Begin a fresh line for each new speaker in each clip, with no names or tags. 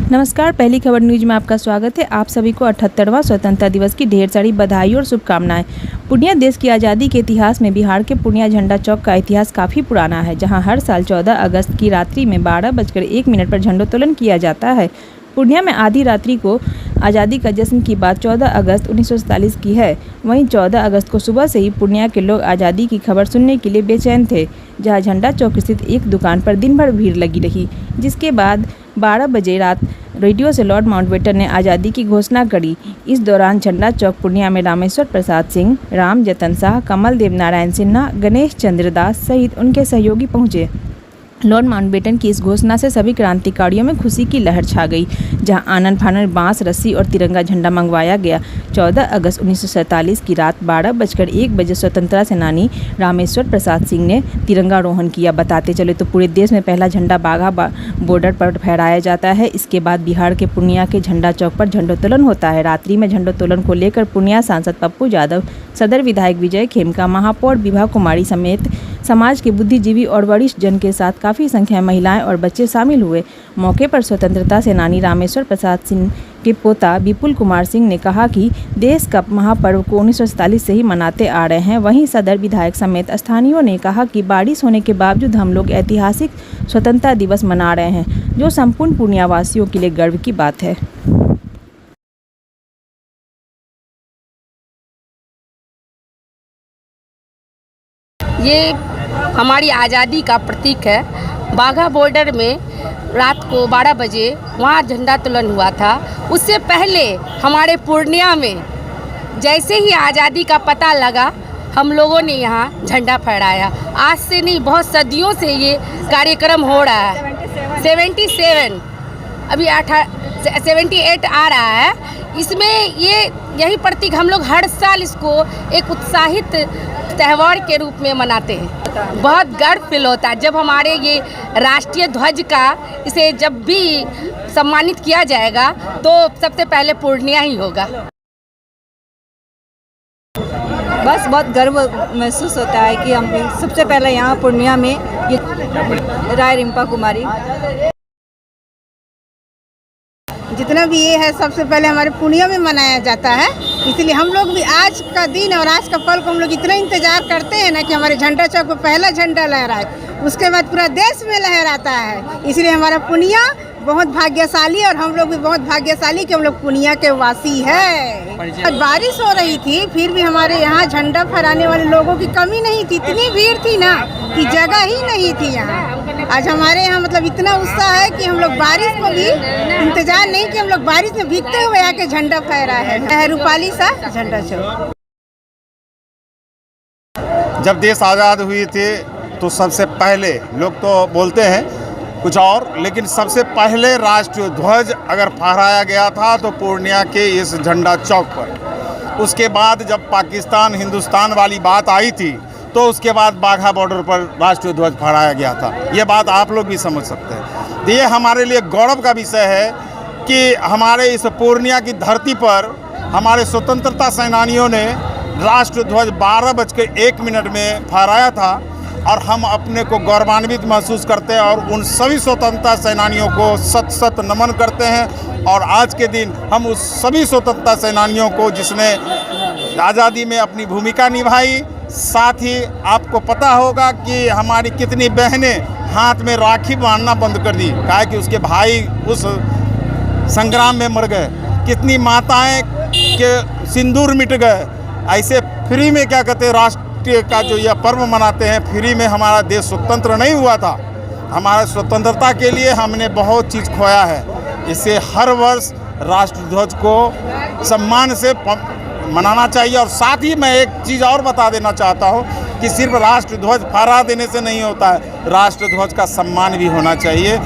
नमस्कार, पहली खबर न्यूज में आपका स्वागत है। आप सभी को 78वां स्वतंत्रता दिवस की ढेर सारी बधाई और शुभकामनाएं। पूर्णिया देश की आज़ादी के इतिहास में बिहार के पूर्णिया झंडा चौक का इतिहास काफ़ी पुराना है, जहां हर साल 14 अगस्त की रात्रि में 12:01 पर झंडोत्तोलन किया जाता है। पूर्णिया में आधी रात्रि को आज़ादी का जश्न की बात 14 अगस्त 1947 की है। वहीं 14 अगस्त को सुबह से ही पूर्णिया के लोग आज़ादी की खबर सुनने के लिए बेचैन थे, जहां झंडा चौक स्थित एक दुकान पर दिन भर भीड़ लगी रही, जिसके बाद 12 बजे रात रेडियो से लॉर्ड माउंटबेटन ने आज़ादी की घोषणा करी। इस दौरान झंडा चौक पूर्णिया में रामेश्वर प्रसाद सिंह, राम जतन शाह, कमल देव नारायण सिन्हा, गणेश चंद्र दास सहित उनके सहयोगी पहुंचे। लॉर्ड माउंटबेटन की इस घोषणा से सभी क्रांतिकारियों में खुशी की लहर छा गई, जहां आनन फानन बांस, रस्सी और तिरंगा झंडा मंगवाया गया। 14 अगस्त 1947 की रात 12:01 स्वतंत्रता सेनानी रामेश्वर प्रसाद सिंह ने तिरंगारोहण किया। बताते चले तो पूरे देश में पहला झंडा बाघा बॉर्डर पर फहराया जाता है। इसके बाद बिहार के पूर्णिया के झंडा चौक पर झंडोत्तोलन होता है। रात्रि में झंडोत्तोलन को लेकर पूर्णिया सांसद पप्पू यादव, सदर विधायक विजय खेमका, महापौर विभा कुमारी समेत समाज के बुद्धिजीवी और वरिष्ठ जन के साथ काफ़ी संख्या में महिलाएं और बच्चे शामिल हुए। मौके पर स्वतंत्रता सेनानी रामेश्वर प्रसाद सिंह के पोता विपुल कुमार सिंह ने कहा कि देश का महापर्व को 1947 से ही मनाते आ रहे हैं। वहीं सदर विधायक समेत स्थानीयों ने कहा कि बारिश होने के बावजूद हम लोग ऐतिहासिक स्वतंत्रता दिवस मना रहे हैं, जो संपूर्ण पूर्णिया वासियों के लिए गर्व की बात है।
ये हमारी आज़ादी का प्रतीक है। बाघा बॉर्डर में रात को 12 बजे वहाँ झंडोत्तोलन हुआ था। उससे पहले हमारे पूर्णिया में जैसे ही आज़ादी का पता लगा, हम लोगों ने यहाँ झंडा फहराया। आज से नहीं, बहुत सदियों से ये कार्यक्रम हो रहा है। 77 अभी 78 आ रहा है। इसमें यही प्रतीक हम लोग हर साल इसको एक उत्साहित त्यौहार के रूप में मनाते हैं। बहुत गर्व फील होता है जब हमारे ये राष्ट्रीय ध्वज का इसे जब भी सम्मानित किया जाएगा तो सबसे पहले पूर्णिया ही होगा।
बस बहुत गर्व महसूस होता है कि हम सबसे पहले यहाँ पूर्णिया में ये राय रिम्पा कुमारी,
जितना भी ये है सबसे पहले हमारे पूर्णिया में मनाया जाता है। इसलिए हम लोग भी आज का दिन और आज का पल को हम लोग इतना इंतजार करते हैं ना कि हमारे झंडा चौक पर पहला झंडा लहराए, उसके बाद पूरा देश में लहराता है। इसलिए हमारा पूर्णिया बहुत भाग्यशाली और हम लोग भी बहुत भाग्यशाली कि हम लोग पूर्णिया के वासी है। बारिश हो रही थी, फिर भी हमारे यहाँ झंडा फहराने वाले लोगों की कमी नहीं थी। इतनी भीड़ थी ना कि जगह ही नहीं थी यहाँ। आज हमारे यहाँ मतलब इतना उत्साह है कि हम लोग बारिश को भी इंतजार नहीं कि हम लोग बारिश में भीगते हुए आके झंडा फहरा है। रूपाली सा झंडा चौक।
जब देश आज़ाद हुई थी तो सबसे पहले लोग तो बोलते हैं कुछ और, लेकिन सबसे पहले राष्ट्रीय ध्वज अगर फहराया गया था तो पूर्णिया के इस झंडा चौक पर। उसके बाद जब पाकिस्तान हिंदुस्तान वाली बात आई थी तो उसके बाद बाघा बॉर्डर पर राष्ट्रीय ध्वज फहराया गया था। ये बात आप लोग भी समझ सकते हैं। ये हमारे लिए गौरव का विषय है कि हमारे इस पूर्णिया की धरती पर हमारे स्वतंत्रता सेनानियों ने राष्ट्रीय ध्वज 12:01 में फहराया था और हम अपने को गौरवान्वित महसूस करते हैं और उन सभी स्वतंत्रता सेनानियों को सत सत नमन करते हैं। और आज के दिन हम उस सभी स्वतंत्रता सेनानियों को जिसने आज़ादी में अपनी भूमिका निभाई, साथ ही आपको पता होगा कि हमारी कितनी बहनें हाथ में राखी बांधना बंद कर दी, कहा कि उसके भाई उस संग्राम में मर गए, कितनी माताएं के सिंदूर मिट गए। ऐसे फ्री में क्या कहते हैं, राष्ट्रीय का जो यह पर्व मनाते हैं, फ्री में हमारा देश स्वतंत्र नहीं हुआ था। हमारा स्वतंत्रता के लिए हमने बहुत चीज़ खोया है। इससे हर वर्ष राष्ट्रध्वज को सम्मान से मनाना चाहिए। और साथ ही मैं एक चीज़ और बता देना चाहता हूँ कि सिर्फ राष्ट्रध्वज फहरा देने से नहीं होता है, राष्ट्रध्वज का सम्मान भी होना चाहिए।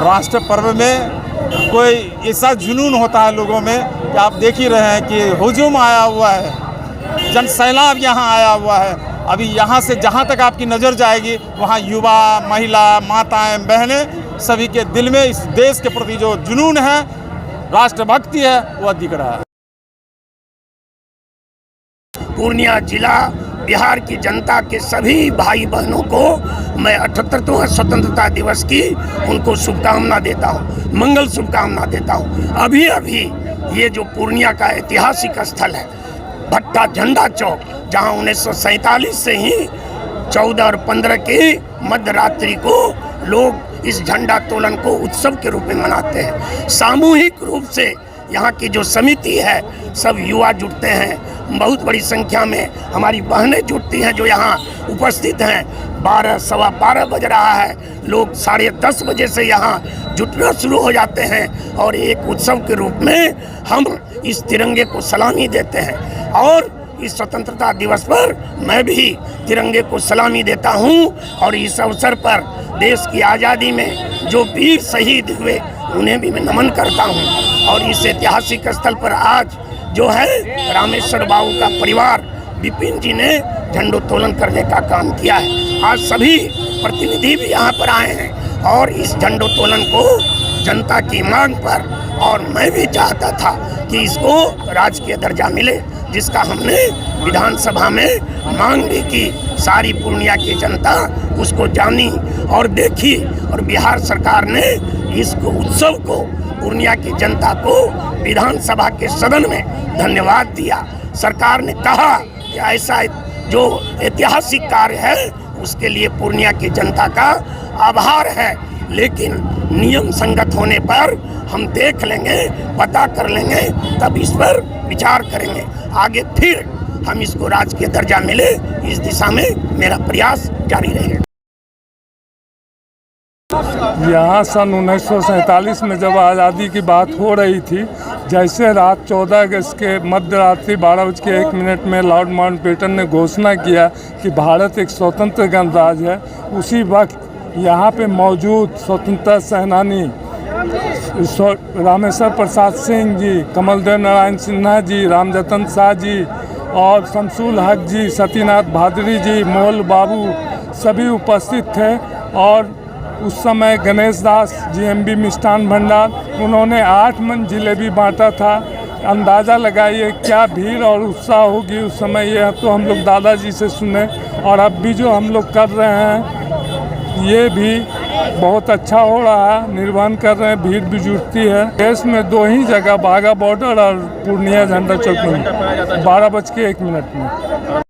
राष्ट्र पर्व में कोई ऐसा जुनून होता है लोगों में कि आप देख ही रहे हैं कि हुजूम आया हुआ है, जन सैलाब यहाँ आया हुआ है। अभी यहाँ से जहाँ तक आपकी नज़र जाएगी वहाँ युवा, महिला, माताएं, बहनें, सभी के दिल में इस देश के प्रति जो जुनून है, राष्ट्रभक्ति है, वह दिख रहा है।
पूर्णिया जिला बिहार की जनता के सभी भाई बहनों को मैं 78वें स्वतंत्रता दिवस की उनको शुभकामना देता हूँ, मंगल शुभकामना देता हूँ। अभी अभी ये जो पूर्णिया का ऐतिहासिक स्थल है भट्टा झंडा चौक, जहाँ 1947 से ही 14 और 15 की मध्य रात्रि को लोग इस झंडा तोलन को उत्सव के रूप में मनाते हैं। सामूहिक रूप से यहाँ की जो समिति है सब युवा जुटते हैं, बहुत बड़ी संख्या में हमारी बहनें जुटती हैं जो यहाँ उपस्थित हैं। 12 सवा 12 बज रहा है, लोग 10:30 बजे से यहाँ जुटना शुरू हो जाते हैं और एक उत्सव के रूप में हम इस तिरंगे को सलामी देते हैं। और इस स्वतंत्रता दिवस पर मैं भी तिरंगे को सलामी देता हूँ और इस अवसर पर देश की आज़ादी में जो वीर शहीद हुए उन्हें भी मैं नमन करता हूँ। और इस ऐतिहासिक स्थल पर आज जो है रामेश्वर बाबू का परिवार विपिन जी ने झंडोत्तोलन करने का काम किया है। आज सभी प्रतिनिधि भी यहाँ पर आए हैं और इस झंडोत्तोलन को जनता की मांग पर, और मैं भी चाहता था कि इसको राजकीय दर्जा मिले, जिसका हमने विधानसभा में मांग भी की। सारी पूर्णिया की जनता उसको जानी और देखी और बिहार सरकार ने इसको उत्सव को पूर्णिया की जनता को विधानसभा के सदन में धन्यवाद दिया। सरकार ने कहा कि ऐसा जो ऐतिहासिक कार्य है उसके लिए पूर्णिया की जनता का आभार है, लेकिन नियम संगत होने पर हम देख लेंगे, पता कर लेंगे, तब इस पर विचार करेंगे। आगे फिर हम इसको राजकीय दर्जा मिले, इस दिशा में मेरा प्रयास जारी रहेगा।
यहाँ सन 1947 में जब आज़ादी की बात हो रही थी, जैसे रात 14 अगस्त के मध्य रात्रि 12:01 में लॉर्ड माउंटबेटन ने घोषणा किया कि भारत एक स्वतंत्र गणराज्य है, उसी वक्त यहाँ पे मौजूद स्वतंत्रता सेनानी रामेश्वर प्रसाद सिंह जी, कमलदेव नारायण सिन्हा जी, रामजतन शाह जी और शमसुल हक जी, सतीनाथ भादरी जी, मोहल बाबू सभी उपस्थित थे। और उस समय गणेश दास GMB मिष्ठान भंडार, उन्होंने 8 मन जिलेबी बांटा था। अंदाज़ा लगाइए क्या भीड़ और उत्साह होगी उस समय। ये तो हम लोग दादाजी से सुने और अब भी जो हम लोग कर रहे हैं ये भी बहुत अच्छा हो रहा है, निर्वहन कर रहे हैं, भीड़ भी जुटती है। देश में 2 ही जगह बाघा बॉर्डर और पूर्णिया झंडा चौक में 12:01 में।